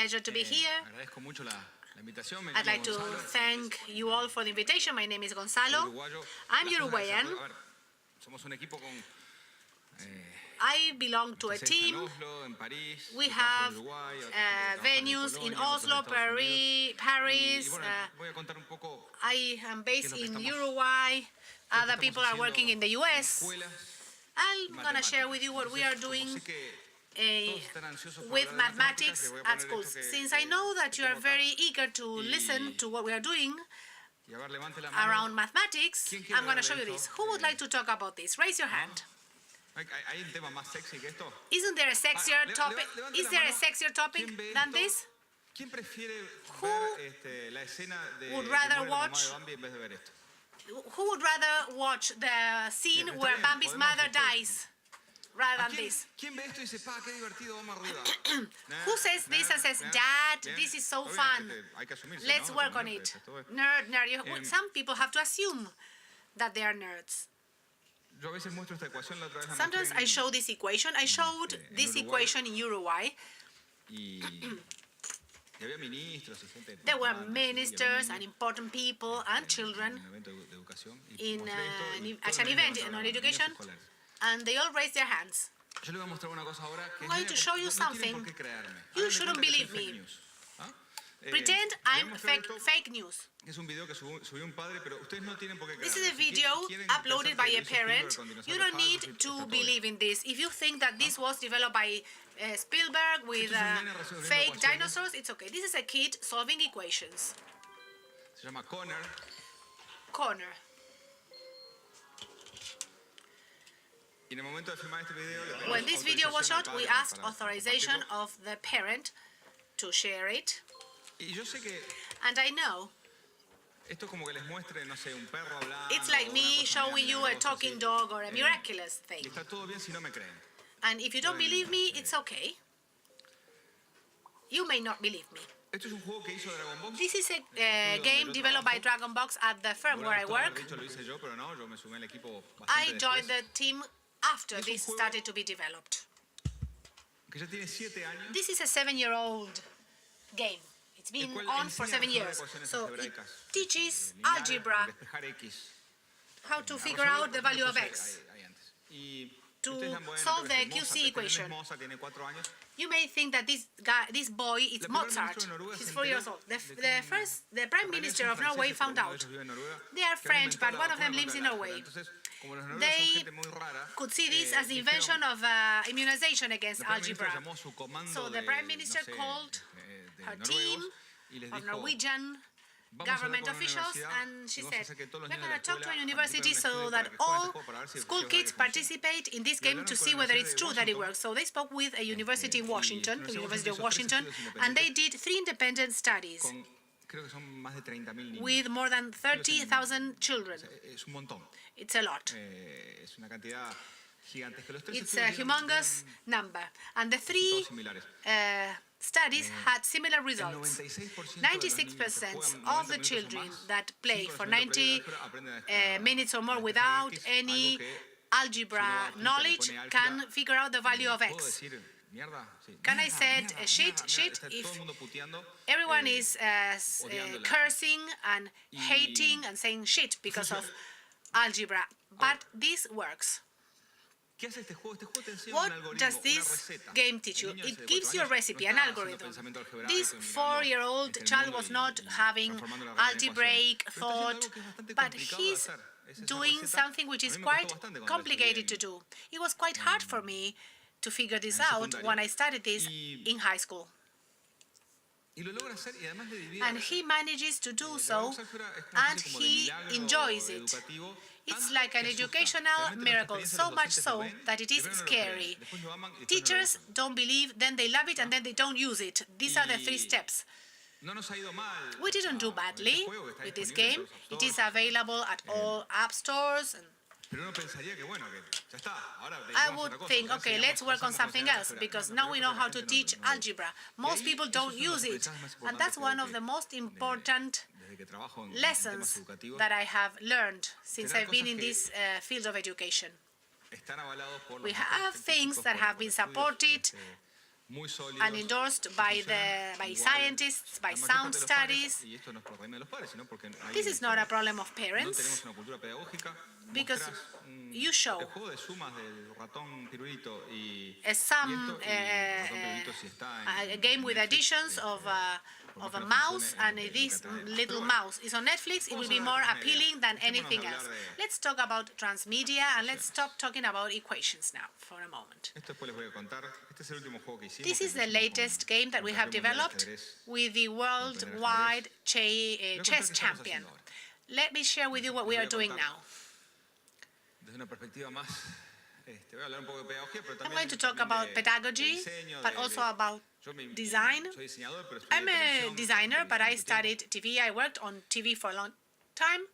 pleasure to be here. I'd like to thank you all for the invitation. My name is Gonzalo. I'm Uruguayan. I belong to a team. We have venues in Oslo, Paris. I am based in Uruguay. Other people are working in the US. I'm going to share with you what we are doing with mathematics at schools. Since I know that you are very eager to listen to what we are doing around mathematics, I'm going to show you this. Who would like to talk about this? Raise your hand. Isn't there a sexier topic? Is there a sexier topic than this? Who would rather watch the scene where Bambi's mother dies rather than this? Who says this and says, Dad, this is so fun. Let's work on it. Nerd. Some people have to assume that they are nerds. Sometimes I show this equation. I showed this equation in Uruguay. There were ministers and important people and children at an event on education, and they all raised their hands. I'm going to show you something. You shouldn't believe me. Pretend I'm fake news. This is a video uploaded by a parent. You don't need to believe in this. If you think that this was developed by Spielberg with fake dinosaurs, it's okay. This is a kid solving equations. Connor. When this video was shot, we asked authorization of the parent to share it. And I know it's like me showing you a talking dog or a miraculous thing. And if you don't believe me, it's okay. You may not believe me. This is a game developed by DragonBox at the firm where I work. I joined the team after this started to be developed. This is a 7-year-old game. It's been on for 7 years. So it teaches algebra, how to figure out the value of x, to solve the QC equation. You may think that this boy is Mozart. He's 4 years old. The Prime Minister of Norway found out. They are French, but one of them lives in Norway. They could see this as the invention of immunization against algebra. So the Prime Minister called her team of Norwegian government officials, and she said, we're going to talk to a university so that all school kids participate in this game to see whether it's true that it works. So they spoke with a university in Washington, the University of Washington, and they did 3 independent studies with more than 30,000 children. It's a lot. It's a humongous number. And the 3 studies had similar results. 96% of the children that play for 90 minutes or more without any algebra knowledge can figure out the value of x. Can I say shit? If everyone is cursing and hating and saying shit because of algebra, but this works. What does this game teach you? It gives you a recipe, an algorithm. This 4-year-old child was not having algebraic thought, but he's doing something which is quite complicated to do. It was quite hard for me to figure this out when I started this in high school. And he manages to do so, and he enjoys it. It's like an educational miracle, so much so that it is scary. Teachers don't believe, then they love it, and then they don't use it. These are the 3 steps. We didn't do badly with this game. It is available at all app stores. I would think, okay, let's work on something else, because now we know how to teach algebra. Most people don't use it, and that's one of the most important lessons that I have learned since I've been in this field of education. We have things that have been supported and endorsed by scientists, by sound studies. This is not a problem of parents, because you show a game with additions of a mouse, and if this little mouse is on Netflix, it will be more appealing than anything else. Let's talk about transmedia, and let's stop talking about equations now for a moment. This is the latest game that we have developed with the worldwide chess champion. Let me share with you what we are doing now. I'm going to talk about pedagogy, but also about design. I'm a designer, but I studied TV. I worked on TV for a long time.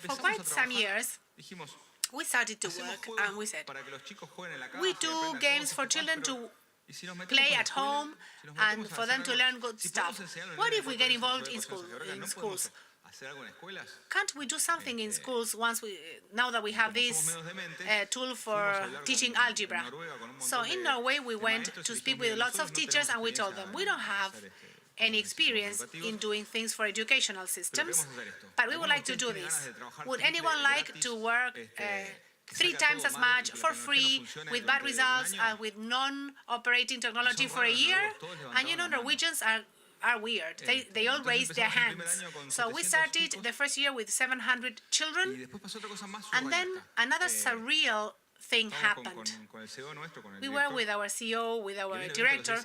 For quite some years, we started to work, and we said, we do games for children to play at home and for them to learn good stuff. What if we get involved in schools? Can't we do something in schools now that we have this tool for teaching algebra? So in Norway, we went to speak with lots of teachers, and we told them, we don't have any experience in doing things for educational systems, but we would like to do this. Would anyone like to work 3 times as much for free, with bad results, and with non-operating technology for a year? And you know, Norwegians are weird. They all raise their hands. So we started the first year with 700 children, and then another surreal thing happened. We were with our CEO, with our director,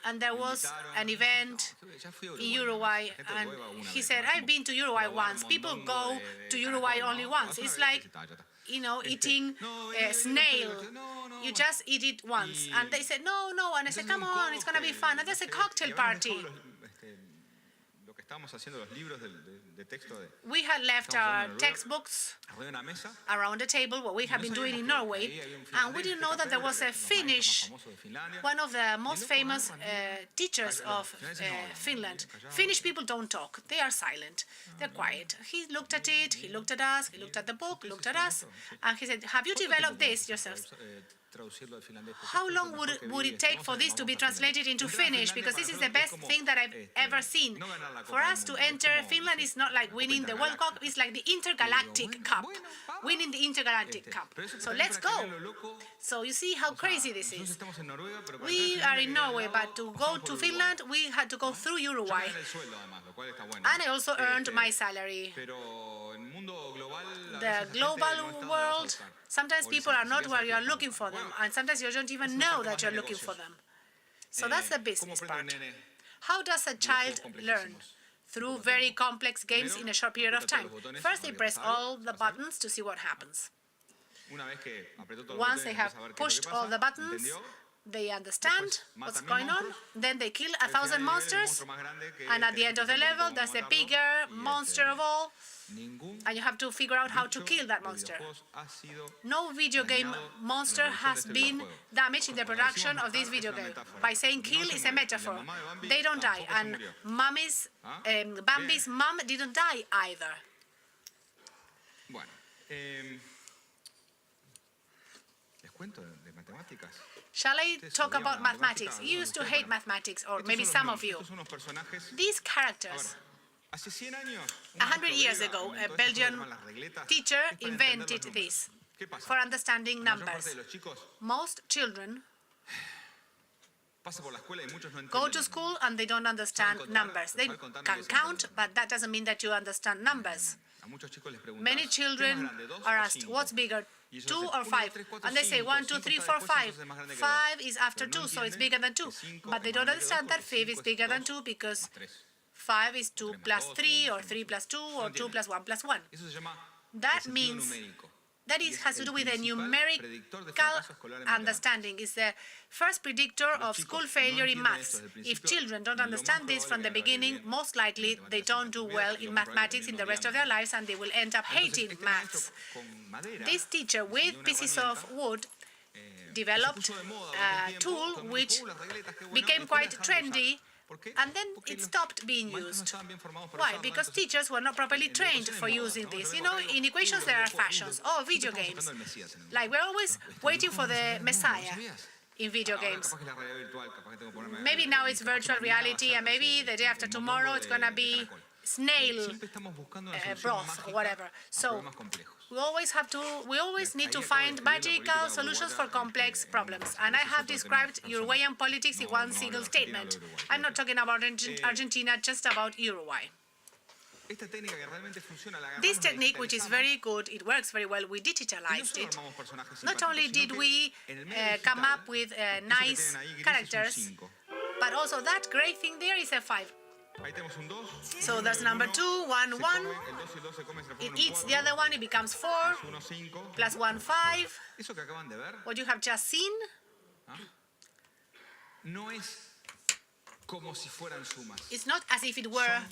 and there was an event in Uruguay, and he said, I've been to Uruguay once. People go to Uruguay only once. It's like, you know, eating a snail. You just eat it once. And they said, no. And I said, come on, it's going to be fun. And there's a cocktail party. We had left our textbooks around the table, what we have been doing in Norway, and we didn't know that there was a Finnish, one of the most famous teachers of Finland. Finnish people don't talk. They are silent. They're quiet. He looked at it, he looked at us, he looked at the book, looked at us, and he said, have you developed this yourselves? How long would it take for this to be translated into Finnish? Because this is the best thing that I've ever seen. For us to enter Finland is not like winning the World Cup, it's like the Intergalactic Cup. Winning the Intergalactic Cup. So let's go. So you see how crazy this is. We are in Norway, but to go to Finland, we had to go through Uruguay. And I also earned my salary. The global world, sometimes people are not where you are looking for them, and sometimes you don't even know that you're looking for them. So that's the business part. How does a child learn? Through very complex games in a short period of time. First, they press all the buttons to see what happens. Once they have pushed all the buttons, they understand what's going on. Then they kill 1,000 monsters, and at the end of the level, there's the bigger monster of all, and you have to figure out how to kill that monster. No video game monster has been damaged in the production of this video game. By saying kill is a metaphor. They don't die, and Bambi's mom didn't die either. Shall I talk about mathematics? You used to hate mathematics, or maybe some of you. These characters, 100 years ago, a Belgian teacher invented this for understanding numbers. Most children go to school and they don't understand numbers. They can count, but that doesn't mean that you understand numbers. Many children are asked, what's bigger, 2 or 5? And they say 1, 2, 3, 4, 5. 5 is after 2, so it's bigger than 2. But they don't understand that 5 is bigger than 2 because 5 is 2 plus 3, or 3 plus 2, or 2 plus 1 plus 1. That means that has to do with a numerical understanding. It's the first predictor of school failure in maths. If children don't understand this from the beginning, most likely they don't do well in mathematics in the rest of their lives, and they will end up hating maths. This teacher, with pieces of wood, developed a tool which became quite trendy And then it stopped being used. Why? Because teachers were not properly trained for using this. You know, in equations there are fashions. Oh, video games. Like, we're always waiting for the Messiah in video games. Maybe now it's virtual reality, and maybe the day after tomorrow it's going to be snail broth or whatever. So we always need to find magical solutions for complex problems. And I have described Uruguayan politics in one single statement. I'm not talking about Argentina, just about Uruguay. This technique, which is very good, it works very well, we digitalized it. Not only did we come up with nice characters, but also that gray thing there is a 5. So that's number 2, 1, 1. It eats the other one, it becomes 4, plus 1, 5. What you have just seen it's not as if it were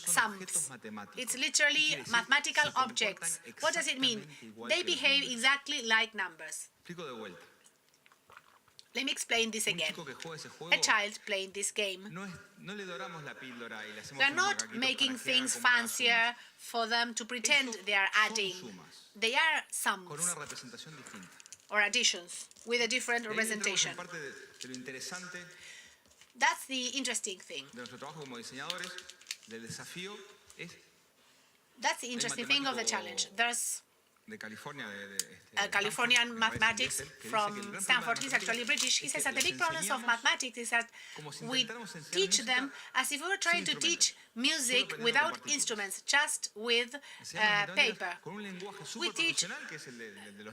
sums. It's literally mathematical objects. What does it mean? They behave exactly like numbers. Let me explain this again. A child playing this game. We are not making things fancier for them to pretend they are adding. They are sums or additions with a different representation. That's the interesting thing. That's the interesting thing of the challenge. There's a Californian mathematics from Stanford. He's actually British. He says that the big problems of mathematics is that we teach them as if we were trying to teach music without instruments, just with paper. We teach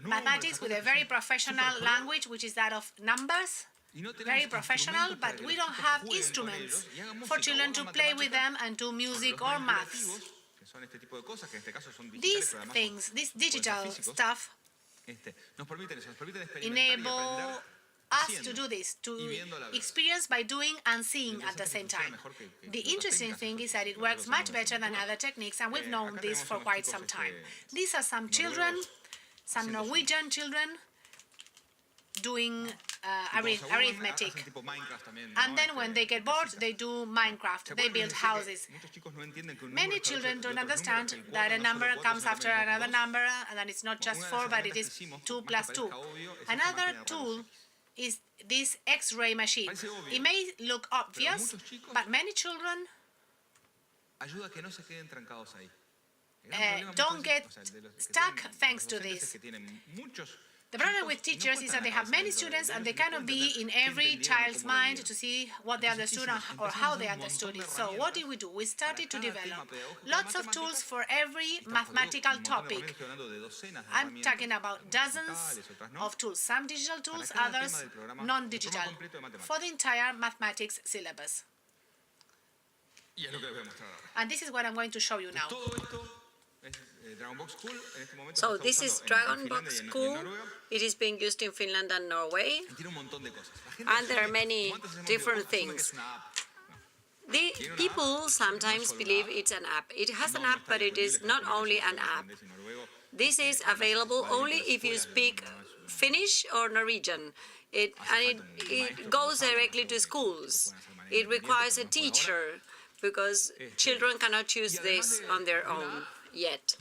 mathematics with a very professional language, which is that of numbers. Very professional, but we don't have instruments for children to play with them and do music or maths. These things, this digital stuff, enable us to do this, to experience by doing and seeing at the same time. The interesting thing is that it works much better than other techniques, and we've known this for quite some time. These are some children, some Norwegian children, doing arithmetic. And then when they get bored, they do Minecraft. They build houses. Many children don't understand that a number comes after another number, and that it's not just 4, but it is 2 plus 2. Another tool is this X-ray machine. It may look obvious, but many children don't get stuck thanks to this. The problem with teachers is that they have many students and they cannot be in every child's mind to see what they understood or how they understood it. So what did we do? We started to develop lots of tools for every mathematical topic. I'm talking about dozens of tools, some digital tools, others non-digital, for the entire mathematics syllabus. And this is what I'm going to show you now. So this is DragonBox School. It is being used in Finland and Norway. And there are many different things. The people sometimes believe it's an app. It has an app, but it is not only an app. This is available only if you speak Finnish or Norwegian. It goes directly to schools. It requires a teacher because children cannot choose this on their own yet.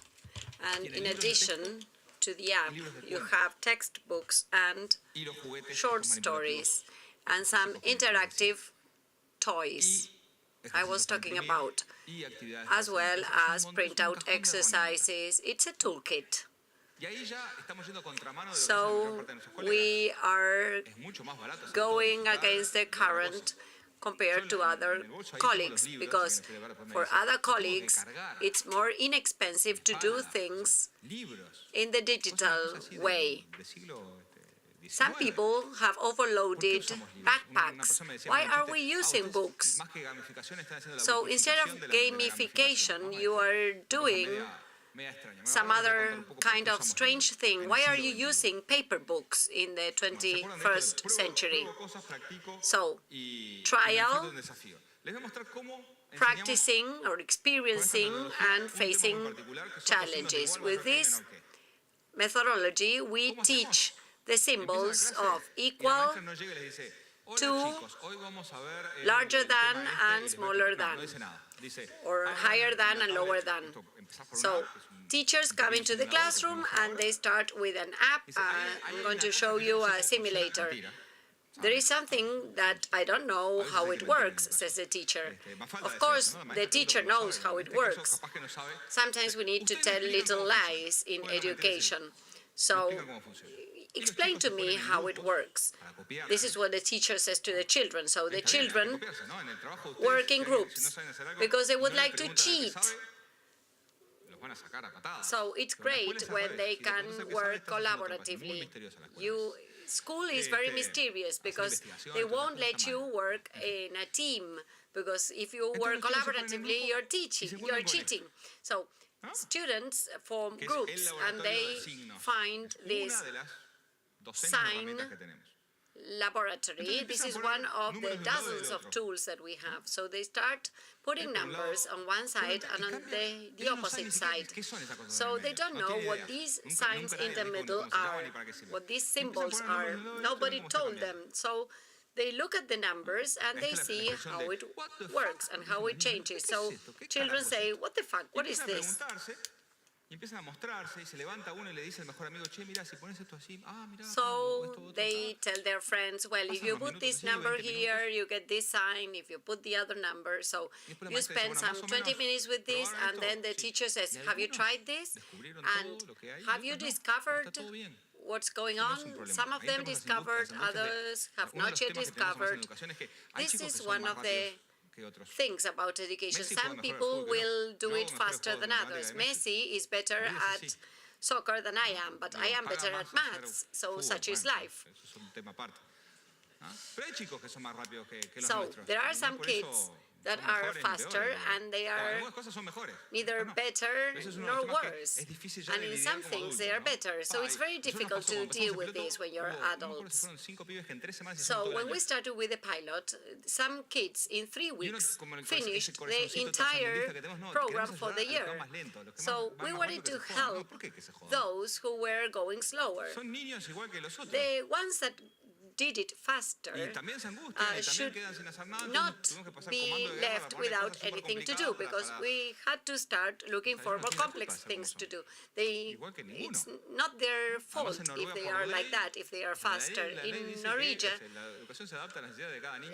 And in addition to the app, you have textbooks and short stories and some interactive toys I was talking about, as well as printout exercises. It's a toolkit. So we are going against the current compared to other colleagues, because for other colleagues it's more inexpensive to do things in the digital way. Some people have overloaded backpacks. Why are we using books? So instead of gamification, you are doing some other kind of strange thing. Why are you using paper books in the 21st century? So, trial, practicing or experiencing and facing challenges. With this methodology, we teach the symbols of equal, two larger than and smaller than, or higher than and lower than. So teachers come into the classroom and they start with an app. I'm going to show you a simulator. There is something that I don't know how it works, says the teacher. Of course, the teacher knows how it works. Sometimes we need to tell little lies in education. So explain to me how it works. This is what the teacher says to the children. So the children work in groups because they would like to cheat. So it's great when they can work collaboratively. School is very mysterious because they won't let you work in a team, because if you work collaboratively, you're cheating. So students form groups and they find this sign laboratory. This is one of the dozens of tools that we have. So they start putting numbers on one side and on the opposite side. So they don't know what these signs in the middle are, what these symbols are. Nobody told them. So they look at the numbers and they see how it works and how it changes. So children say, what the fuck, what is this? So they tell their friends, well, if you put this number here, you get this sign. If you put the other number, so you spend some 20 minutes with this, and then the teacher says, have you tried this? And have you discovered what's going on? Some of them discovered, others have not yet discovered. This is one of the things about education. Some people will do it faster than others. Messi is better at soccer than I am, but I am better at maths, so such is life. So there are some kids that are faster, and they are neither better nor worse. And in some things, they are better. So it's very difficult to deal with this when you're adults. So when we started with the pilot, some kids in 3 weeks finished the entire program for the year. So we wanted to help those who were going slower. The ones that did it faster should not be left without anything to do, because we had to start looking for more complex things to do. It's not their fault if they are like that, if they are faster. In Norway,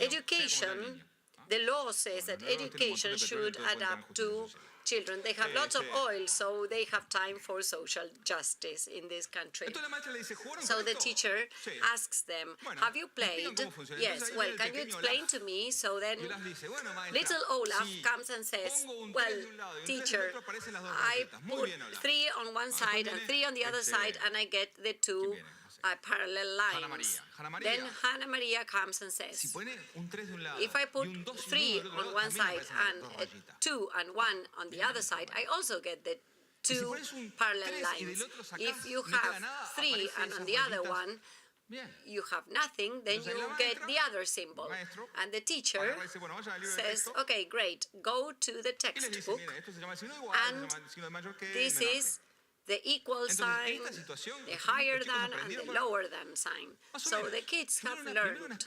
education, the law says that education should adapt to children. They have lots of oil, so they have time for social justice in this country. So the teacher asks them, have you played? Yes. Well, can you explain to me? So then little Olaf comes and says, well, teacher, I put 3 on one side and 3 on the other side, and I get the 2 parallel lines. Then Hannah Maria comes and says, if I put 3 on one side and 2 and 1 on the other side, I also get the 2 parallel lines. If you have 3 and on the other one, you have nothing, then you get the other symbol. And the teacher says, okay, great, go to the textbook, and this is the equal sign, the higher than, and the lower than sign. So the kids have learned.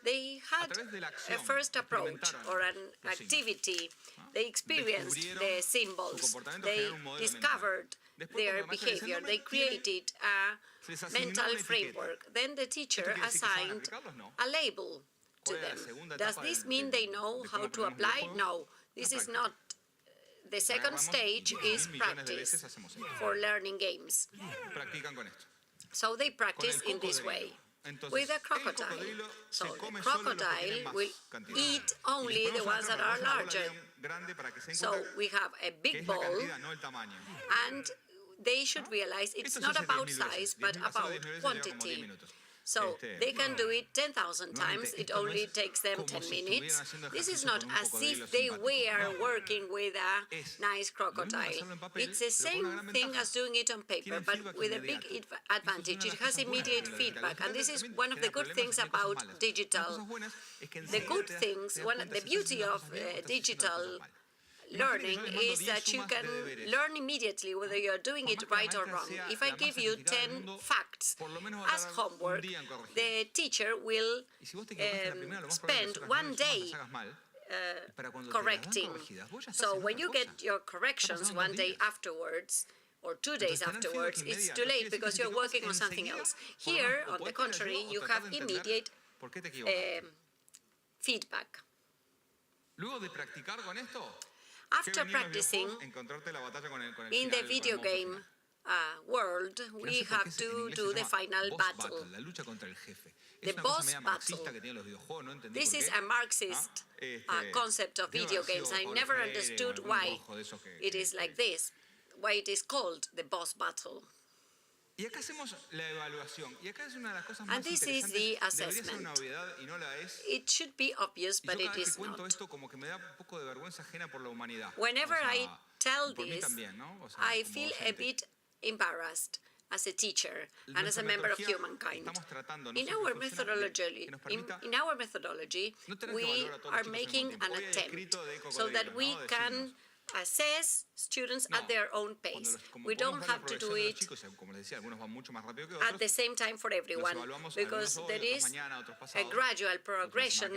They had a first approach or an activity. They experienced the symbols. They discovered their behavior. They created a mental framework. Then the teacher assigned a label to them. Does this mean they know how to apply? No, this is not. The second stage is practice for learning games. So they practice in this way with a crocodile. So the crocodile will eat only the ones that are larger. So we have a big ball, and they should realize it's not about size, but about quantity. So they can do it 10,000 times. It only takes them 10 minutes. This is not as if they were working with a nice crocodile. It's the same thing as doing it on paper, but with a big advantage. It has immediate feedback, and this is one of the good things about digital. The good things, the beauty of digital learning is that you can learn immediately whether you're doing it right or wrong. If I give you 10 facts as homework, the teacher will spend one day correcting. So when you get your corrections one day afterwards, or 2 days afterwards, it's too late because you're working on something else. Here, on the contrary, you have immediate feedback. After practicing in the video game world, we have to do the final battle, the boss battle. This is a Marxist concept of video games. I never understood why it is like this, why it is called the boss battle. And this is the assessment. It should be obvious, but it is not. Whenever I tell this, I feel a bit embarrassed as a teacher and as a member of humankind. In our methodology, we are making an attempt so that we can assess students at their own pace. We don't have to do it at the same time for everyone, because there is a gradual progression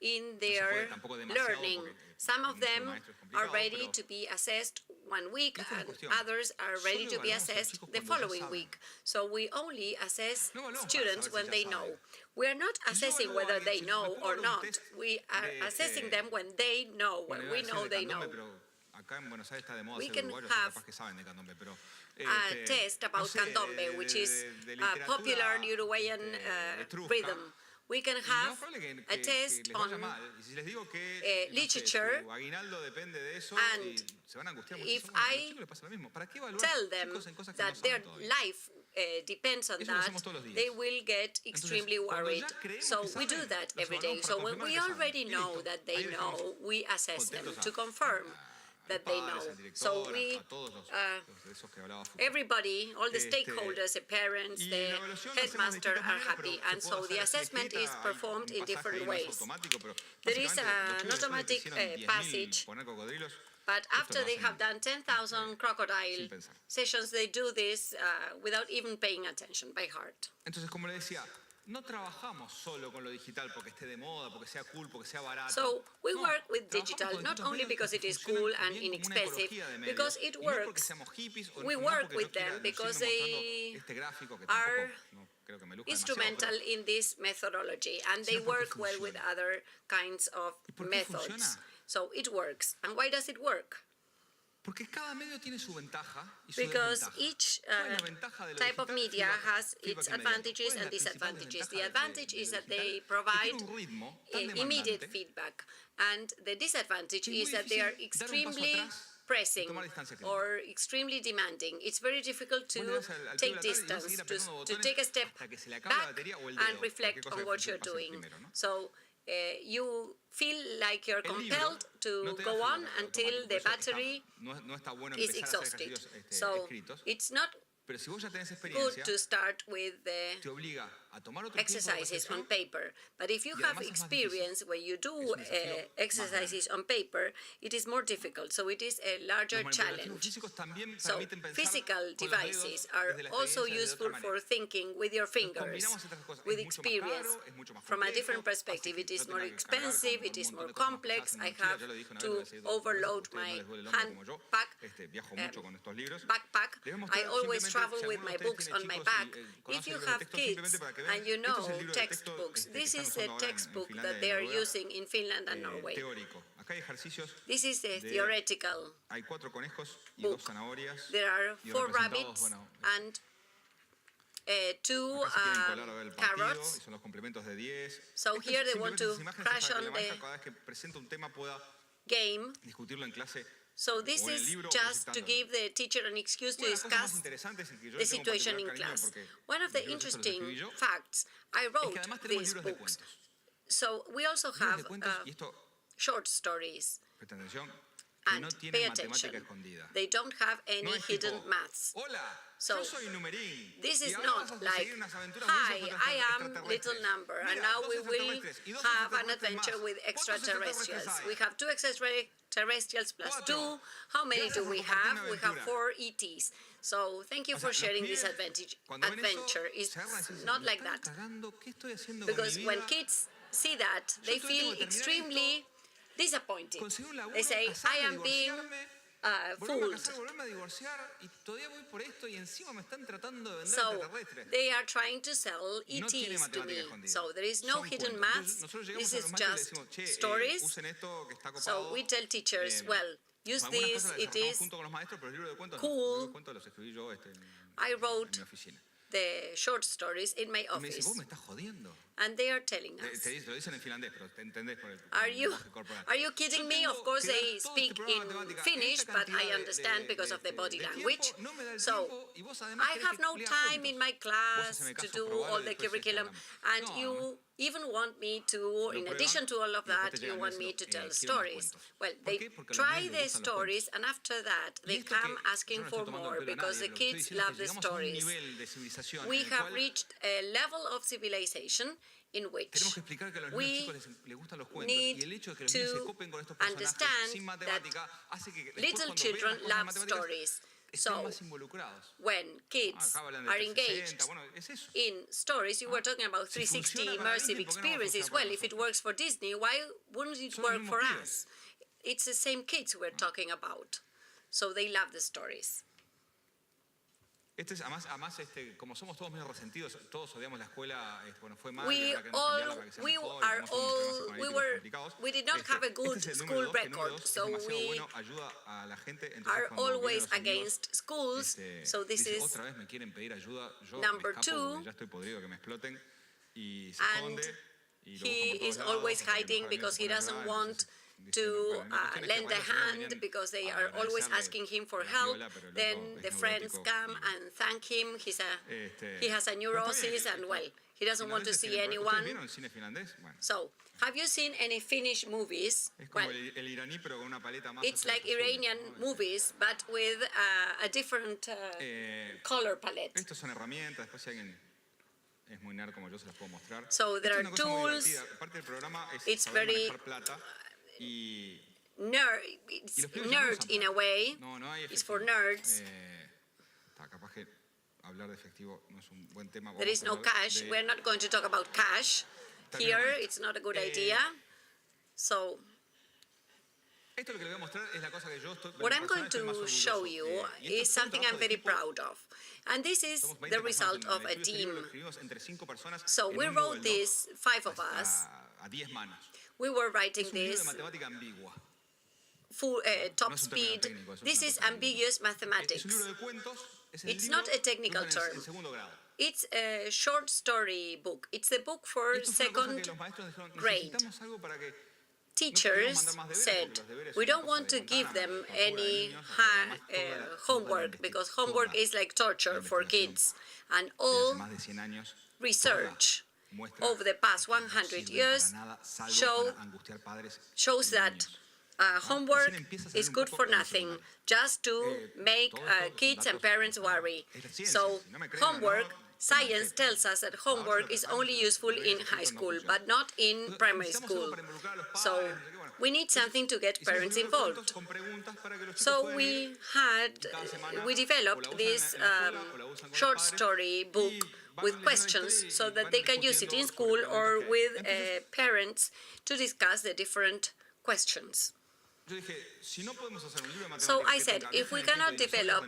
in their learning. Some of them are ready to be assessed 1 week, and others are ready to be assessed the following week. So we only assess students when they know. We are not assessing whether they know or not. We are assessing them when they know, when we know they know. We can have a test about candombe, which is a popular Uruguayan rhythm. We can have a test on literature, and if I tell them that their life depends on that, they will get extremely worried. So we do that every day. So when we already know that they know, we assess them to confirm that they know. So we, everybody, all the stakeholders, the parents, the headmaster are happy. And so the assessment is performed in different ways. There is an automatic passage, but after they have done 10,000 crocodile sessions, they do this without even paying attention, by heart. So we work with digital not only because it is cool and inexpensive, because it works. We work with them because they are instrumental in this methodology, and they work well with other kinds of methods. So it works. And why does it work? Because each type of media has its advantages and disadvantages. The advantage is that they provide immediate feedback, and the disadvantage is that they are extremely pressing or extremely demanding. It's very difficult to take distance, to take a step back and reflect on what you're doing. So you feel like you're compelled to go on until the battery is exhausted. So it's not good to start with the exercises on paper. But if you have experience where you do exercises on paper, it is more difficult. So it is a larger challenge. So physical devices are also useful for thinking with your fingers, with experience. From a different perspective, it is more expensive, it is more complex. I have to overload my backpack. I always travel with my books on my back. If you have kids and you know textbooks, this is a textbook that they are using in Finland and Norway. This is a theoretical book. There are 4 rabbits and 2 carrots. So here they want to crash on the game. So this is just to give the teacher an excuse to discuss the situation in class. One of the interesting facts, I wrote these books. So we also have short stories. And pay attention. They don't have any hidden maths. So this is not like, hi, I am little number, and now we will have an adventure with extraterrestrials. We have 2 extraterrestrials plus 2. How many do we have? We have 4 ETs. So thank you for sharing this adventure. It's not like that. Because when kids see that, they feel extremely disappointed. They say, I am being fooled. So they are trying to sell ETs to me. So there is no hidden maths. This is just stories. So we tell teachers, well, use this, it is cool. I wrote the short stories in my office. And they are telling us. Are you kidding me? Of course they speak in Finnish, but I understand because of the body language. So I have no time in my class to do all the curriculum, and you even want me to, in addition to all of that, you want me to tell stories. Well, they try the stories, and after that, they come asking for more, because the kids love the stories. We have reached a level of civilization in which we need to understand that little children love stories. So, when kids are engaged in stories, you were talking about 360 immersive experiences. Well, if it works for Disney, why wouldn't it work for us? It's the same kids we're talking about. So they love the stories. Como somos todos medio resentidos, todos odiamos la escuela, bueno, fue mal, we did not have a good school record, so we are always against schools, so this is number 2, and he is always hiding because he doesn't want to lend a hand, because they are always asking him for help. Then the friends come and thank him. He has a neurosis, and well, he doesn't want to see anyone. So, have you seen any Finnish movies? Well, it's like Iranian movies, but with a different color palette. So there are tools. It's very nerd in a way. It's for nerds. There is no cash. We're not going to talk about cash here. It's not a good idea. So what I'm going to show you is something I'm very proud of. And this is the result of a team. So we wrote this, 5 of us. We were writing this full top speed. This is ambiguous mathematics. It's not a technical term. It's a short story book. It's a book for 2nd grade. Teachers said, we don't want to give them any homework, because homework is like torture for kids. And all research over the past 100 years shows that homework is good for nothing, just to make kids and parents worry. So homework, science tells us that homework is only useful in high school, but not in primary school. So we need something to get parents involved. So we developed this short story book with questions, so that they can use it in school or with parents to discuss the different questions. So I said, if we cannot develop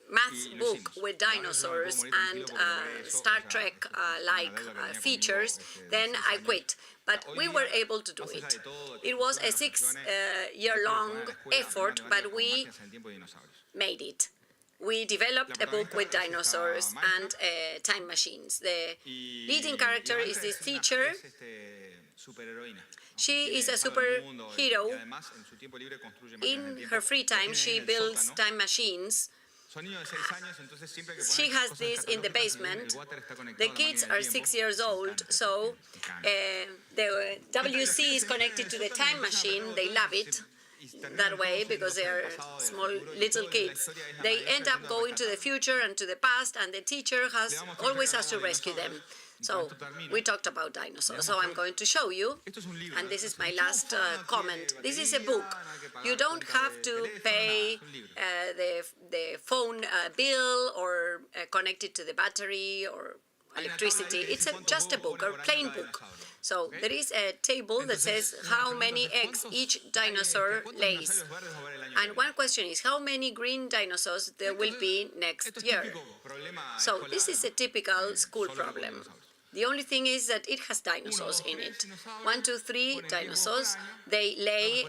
maths book with dinosaurs and Star Trek-like features, then I quit. But we were able to do it. It was a 6-year-long effort, but we made it. We developed a book with dinosaurs and time machines. The leading character is this teacher. She is a superhero. In her free time, she builds time machines. She has this in the basement. The kids are 6 years old, so the WC is connected to the time machine. They love it. that way because they are small little kids. They end up going to the future and to the past, and the teacher always has to rescue them. So we talked about dinosaurs. So I'm going to show you, and this is my last comment. This is a book. You don't have to pay the phone bill or connect it to the battery or electricity. It's just a book, a plain book. So there is a table that says how many eggs each dinosaur lays. And one question is how many green dinosaurs there will be next year. So this is a typical school problem. The only thing is that it has dinosaurs in it. 1, 2, 3 dinosaurs. They lay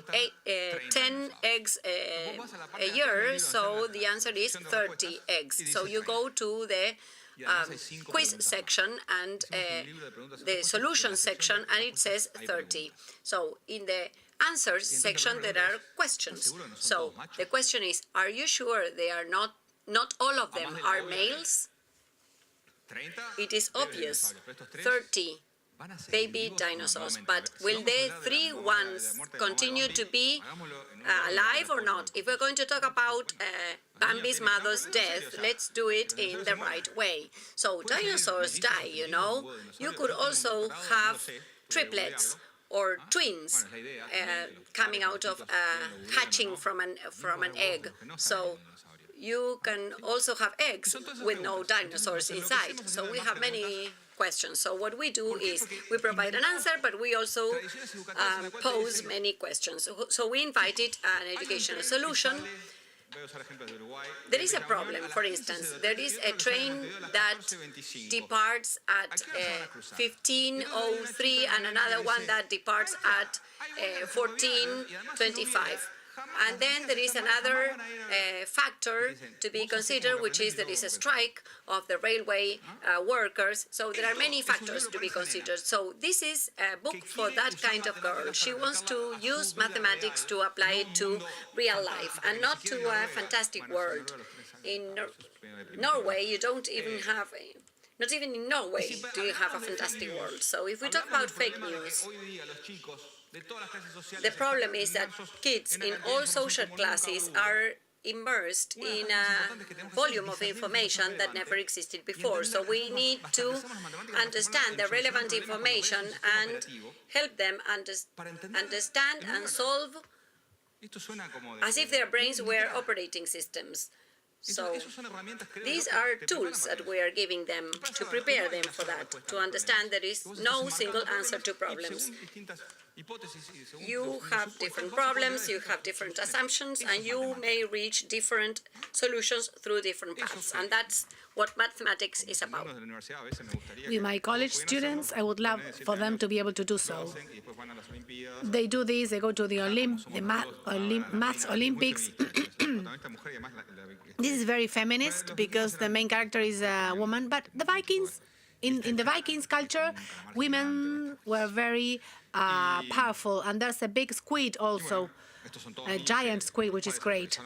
10 eggs a year, so the answer is 30 eggs. So you go to the quiz section and the solution section, and it says 30. So in the answers section there are questions. So the question is, are you sure they are not all of them are males? It is obvious, 30 baby dinosaurs, but will the 3 ones continue to be alive or not? If we're going to talk about Bambi's mother's death, let's do it in the right way. So dinosaurs die, you know. You could also have triplets or twins coming out of hatching from an egg. So you can also have eggs with no dinosaurs inside. So we have many questions. So what we do is we provide an answer, but we also pose many questions. So we invited an educational solution. There is a problem, for instance. There is a train that departs at 15:03 and another one that departs at 14:25. And then there is another factor to be considered, which is there is a strike of the railway workers. So there are many factors to be considered. So this is a book for that kind of girl. She wants to use mathematics to apply it to real life and not to a fantastic world. In Norway, you don't even have... Not even in Norway do you have a fantastic world. So if we talk about fake news, the problem is that kids in all social classes are immersed in a volume of information that never existed before. So we need to understand the relevant information and help them understand and solve as if their brains were operating systems. So these are tools that we are giving them to prepare them for that, to understand there is no single answer to problems. You have different problems, you have different assumptions, and you may reach different solutions through different paths. And that's what mathematics is about. With my college students, I would love for them to be able to do so. They do this, they go to the Maths Olympics. This is very feminist because the main character is a woman, but the Vikings, in the Vikings culture, women were very powerful, and there's a big squid also, a giant squid, which is great.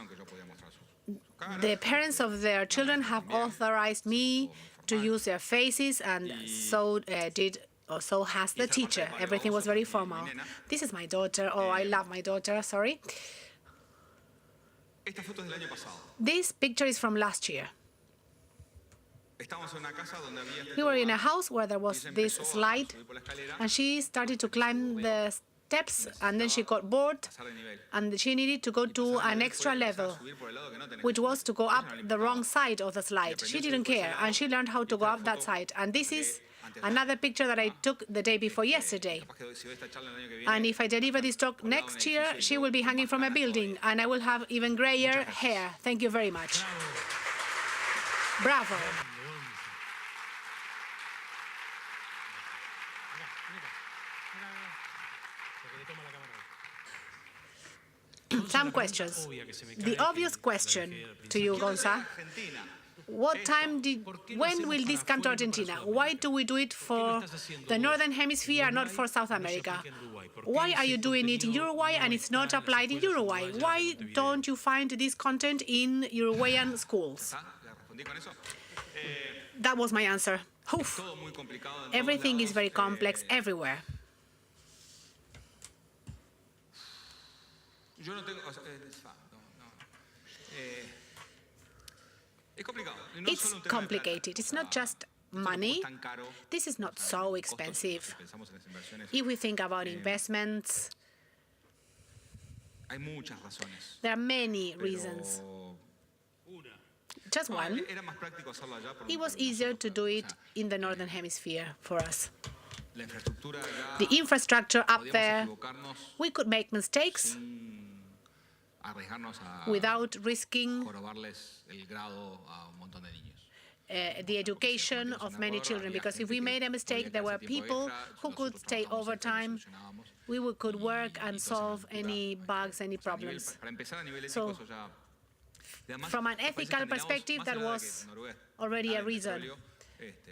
The parents of their children have authorized me to use their faces, and so so has the teacher. Everything was very formal. This is my daughter. Oh, I love my daughter, sorry. This picture is from last year. We were in a house where there was this slide, and she started to climb the steps, and then she got bored, and she needed to go to an extra level, which was to go up the wrong side of the slide. She didn't care, and she learned how to go up that side. And this is another picture that I took the day before yesterday. And if I deliver this talk next year, she will be hanging from a building, and I will have even grayer hair. Thank you very much. Bravo. Some questions. The obvious question to you, Gonza. When will this come to Argentina? Why do we do it for the Northern Hemisphere and not for South America? Why are you doing it in Uruguay and it's not applied in Uruguay? Why don't you find this content in Uruguayan schools? That was my answer. Oof. Everything is very complex everywhere. Yo no tengo... Es complicado. No It's solo un tema de plata. complicated. It's not just money. Tan caro. This is not so expensive. Pensamos en las inversiones. If we think about investments, Hay muchas razones. there are many reasons. Just one. Era más práctico hacerlo allá por It was easier to do it in the Northern Hemisphere for us. la infraestructura allá. The infrastructure up Podíamos there, equivocarnos we could make mistakes sin arriesgarnos a without risking jorobarles el grado a un montón de niños. the education of many children, because if we made a mistake, there were people who could stay overtime. We could work and solve any bugs, any problems. Para empezar a nivel So, ético, eso ya... Además, from an los países ethical escandinavos, perspective, más that allá de was que Noruega already nada a de reason. petróleo,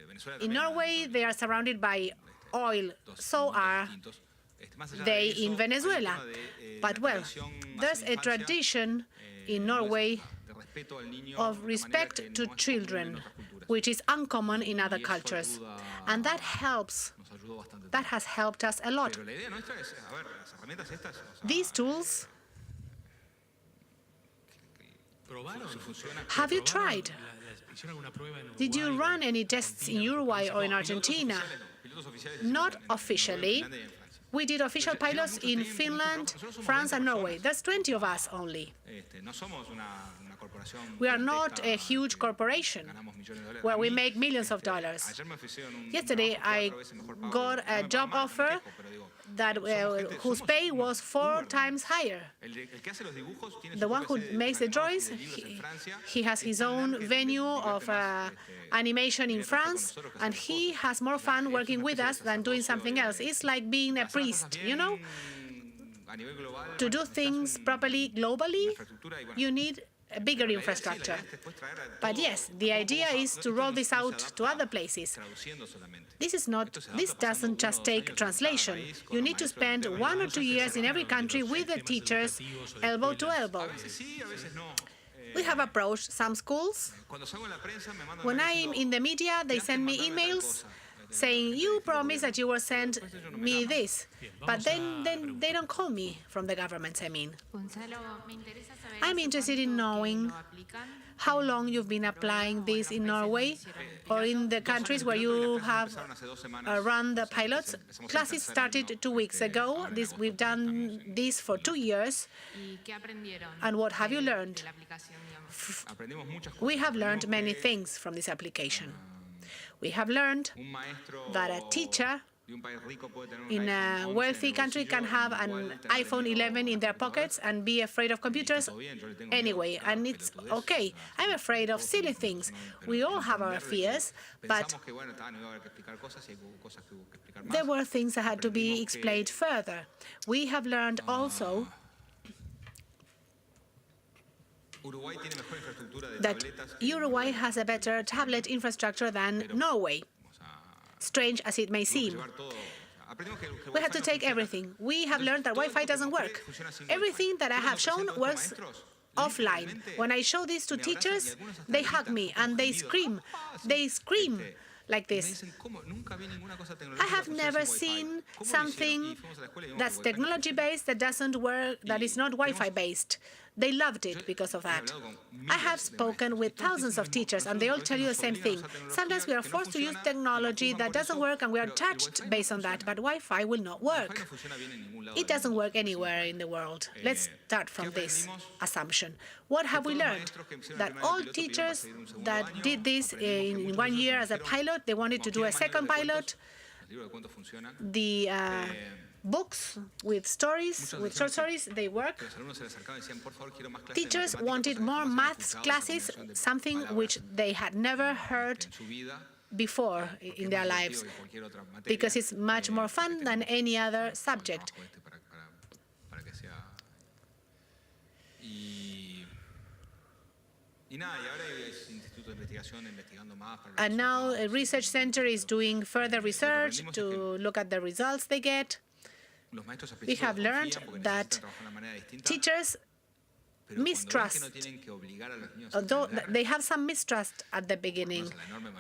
Venezuela In también nada de Norway, petróleo, they are surrounded by oil, dos so mundos are distintos. Más allá de they eso, in hay un Venezuela. tema de, But una well, tradición más there's en a la infancia, tradition in muy Norway de respeto al niño, of de una manera respect que to no es común en children, otras culturas. which is uncommon in other Y eso cultures. ayuda- And that helps. Nos ayudó bastante. That has helped us a lot. Pero la idea nuestra es, a ver, las herramientas estas, o sea, These tools, si funcionan, have you tried? Did you run any tests in Uruguay or in Argentina? pilotos oficiales Not en officially. Finlandia y en Francia. We did official pilots in Finland, France, and Norway. There's 20 of us only. No somos una corporación We are not gigantesca a huge corporation ganamos millones de dólares. where A we mí, make millions of dollars. ayer me ofrecieron un Yesterday, trabajo I 4 veces mejor pago. got No a me job pagan mal, no me offer quejo, pero digo, that whose pay was 4 times higher. el que hace los dibujos tiene The su one who propia sede de makes the DragonBox drawings, y de libros en Francia. he has his own venue of animation in France, and he has more fun working with us than doing something else. It's like being a priest, you know? A nivel global, To do things properly globally, infraestructura y bueno, you need a bigger la idea sí, la infrastructure. idea es después traer a But todo yes, the idea is to roll this out to other places. traduciendo solamente. This doesn't just take translation. You need to spend 1 or 2 years in every country with the teachers, elbow to elbow. A veces sí, a veces no. We have approached some schools. Cuando salgo en la prensa me mandan When mails I'm diciendo, in the media, they send me emails saying, you promised that you will send me this. But then they don't call me from the governments, I mean. I'm interested in knowing how long you've been applying this in Norway or in the countries where you have run the pilots. Classes started 2 weeks ago. We've done this for 2 years. And what have you learned? aprendimos muchas cosas. We have learned many things from this application. We have learned Un maestro that a teacher de un país rico puede tener un in iPhone a 11 wealthy en el country can bolsillo have y an igual tener iPhone miedo 11 in their al computador. pockets and be afraid of computers Todo bien, yo le tengo miedo anyway, a and it's pelotudeces, okay. I'm afraid of silly things. We all have our fears, but Pensamos que bueno, no iba a haber que explicar cosas y hay cosas que hubo que explicar más. there were things that had to be explained further. We have learned also Uruguay tiene mejor infraestructura de that tabletas que Uruguay has a better tablet infrastructure than Norway, strange as it may seem. llevar todo. Aprendimos que We had to take everything. We have learned that Wi-Fi doesn't work. Everything that I have shown works offline. When I show this to teachers, they hug me and they scream. They scream like me this. dicen, ¿cómo? Nunca vi ninguna cosa I tecnológica have que funcione never sin seen Wi-Fi. ¿Cómo lo hicieron? something Y fuimos a la escuela y vimos that's que Wi-Fi no technology based that doesn't work, that is not Wi-Fi based. They loved it because of that. I have spoken with thousands of teachers and they all tell you the same thing. Sometimes we are forced to use technology that doesn't work and we are touched based on that, but Wi-Fi will not Wi-Fi work. no funciona bien en ningún lado It del doesn't mundo. work anywhere in the world. Let's start from this assumption. What have we learned? That all teachers that did this in 1 year as a pilot, they wanted to do a second pilot. El libro de cuentos funciona. The books with stories, with short stories, they work. Los alumnos se les acercaban y decían, por favor, quiero más clases de Teachers matemáticas, wanted porque more jamás habían maths escuchado esa classes, combinación de something palabras which they had never heard en su vida, before que in es their más lives, divertido que cualquier otra materia, because it's much more fun que than tenemos any other el subject. trabajo este para que sea. Y nada, y ahora hay ese instituto de investigación investigando más para los And now a resultados. research center is doing further research to look at the results they get. Los maestros al We principio have learned desconfían porque that necesitan trabajar de una manera distinta, Teachers mistrust, although they have some mistrust at the beginning,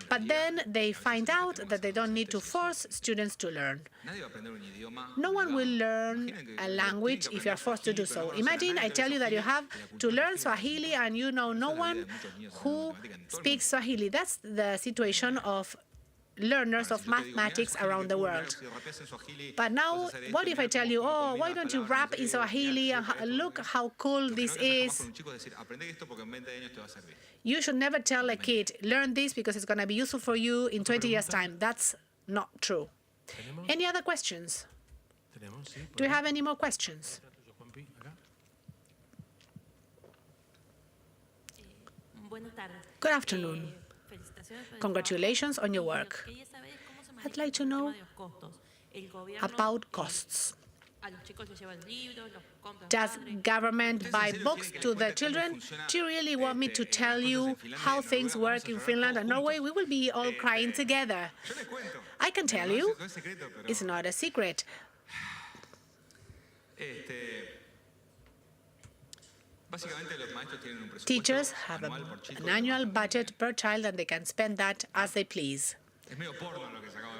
but then they find out that they don't need to force students to learn. No one will learn a language if you are forced to do so. Imagine I tell you that you have to learn Swahili and you know no one who speaks Swahili. That's the situation of learners of mathematics around the world. But now, what if I tell you, oh, why don't you rap in Swahili and look how cool this is? You should never tell a kid, learn this because it's going to be useful for you in 20 years' time. That's not true. Any other questions? Do we have any more questions? Good afternoon. Congratulations on your work. I'd like to know about costs. Does government buy books to the children? Do you really want me to tell you how things work in Finland and Norway? We will be all crying together. I can tell you. It's not a secret. Teachers have an annual budget per child and they can spend that as they please.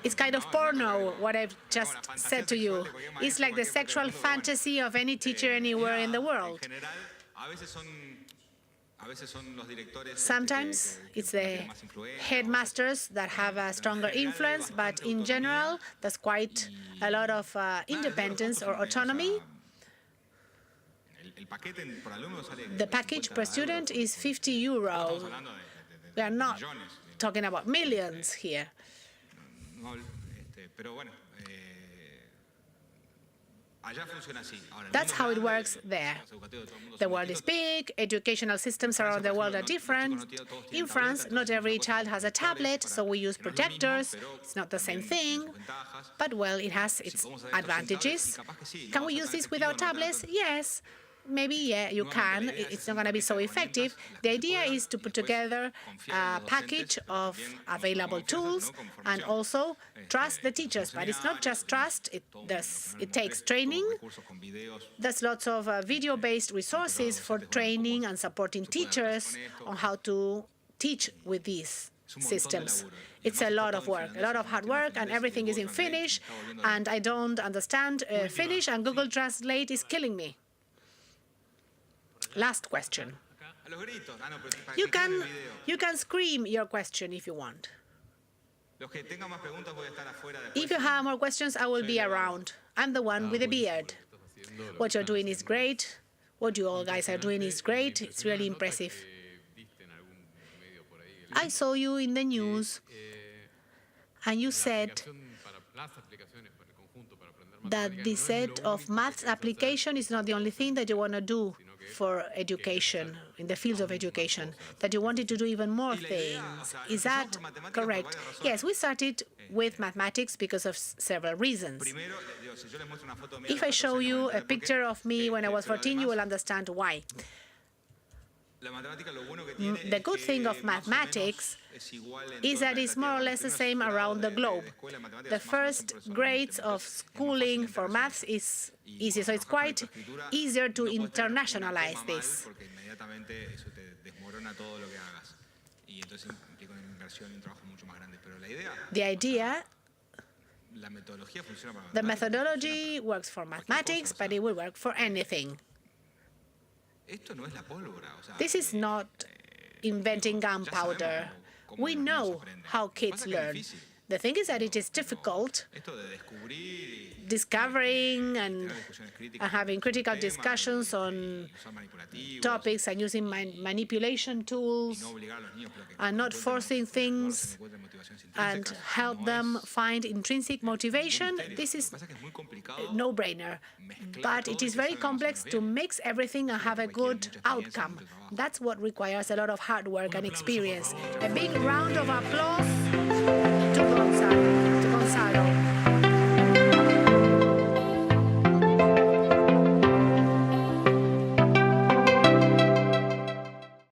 It's kind of porno, what I've just said to you. It's like the sexual fantasy of any teacher anywhere in the world. Sometimes it's the headmasters that have a stronger influence, but in general, there's quite a lot of independence or autonomy. The package per student is 50 euro. We are not talking about millions here. That's how it works there. The world is big, educational systems around the world are different. In France, not every child has a tablet, so we use projectors. It's not the same thing, but well, it has its advantages. Can we use this without tablets? Yes. Maybe, yeah, you can. It's not going to be so effective. The idea is to put together a package of available tools and also trust the teachers. But it's not just trust. It takes training. There's lots of video-based resources for training and supporting teachers on how to teach with these systems. It's a lot of work, a lot of hard work, and everything is in Finnish, and I don't understand Finnish, and Google Translate is killing me. Last question. You can scream your question if you want. If you have more questions, I will be around. I'm the one with the beard. What you're doing is great. What you all guys are doing is great. It's really impressive. I saw you in the news, and you said that the set of maths application is not the only thing that you want to do for education, in the field of education, that you wanted to do even more things. Is that correct? Yes, we started with mathematics because of several reasons. If I show you a picture of me when I was 14, you will understand why. The good thing of mathematics is that it's more or less the same around the globe. The first grades of schooling for maths is easy, so it's quite easier to internationalize this. The idea, the methodology works for mathematics, but it will work for anything. This is not inventing gunpowder. We know how kids learn. The thing is that it is difficult discovering and having critical discussions on topics and using manipulation tools and not forcing things and help them find intrinsic motivation. This is a no-brainer. But it is very complex to mix everything and have a good outcome. That's what requires a lot of hard work and experience. A big round of applause to Gonzalo.